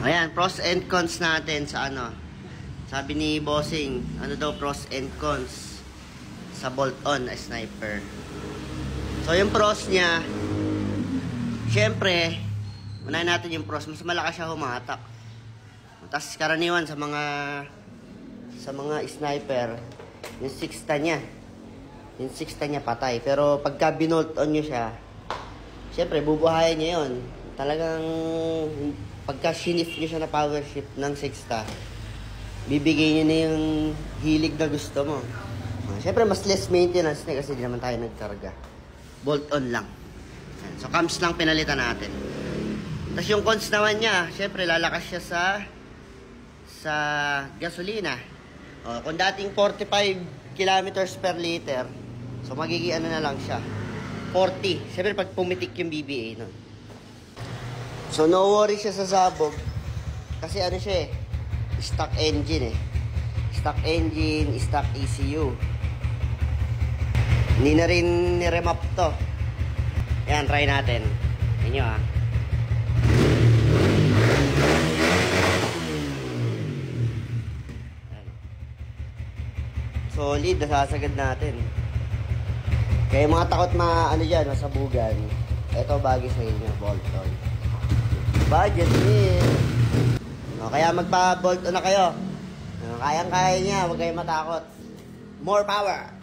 Ayan, pros and cons natin sa ano. Sabi ni Bossing, ano daw pros and cons sa bolt-on sniper. So yung pros niya, syempre, unahin natin yung pros, mas malakas siya humatak. Tapos karaniwan sa mga sniper, yung 6 niya. Yung 6 niya patay. Pero pagka binolt-on nyo siya, syempre bubuhayin niya yun. Talagang pagka shinif nyo siya na power shift ng 6, bibigay nyo na yung hilig na gusto mo. Syempre mas less maintenance na kasi di naman tayo nagkarga. Bolt-on lang. So cams lang pinalitan natin. Tapos yung cons naman niya, syempre lalakas siya sa gasolina. Kung dating 45 kilometers per liter, so magiging ano na lang siya, 40. Syempre pag pumitik yung BBA nun. So no worry siya sa sabog. Kasi ano siya stock engine Stock engine, stock ECU. Hindi na rin ni-remap to. Ayan, try natin. Inyo solid, nasasagad natin. Kaya mga takot ano dyan, masabugan. Ito bagay sa inyo, bolt-on. Budget meal. Kaya magpa-bolt-on na kayo. Kayang-kaya niya, huwag kayong matakot. More power!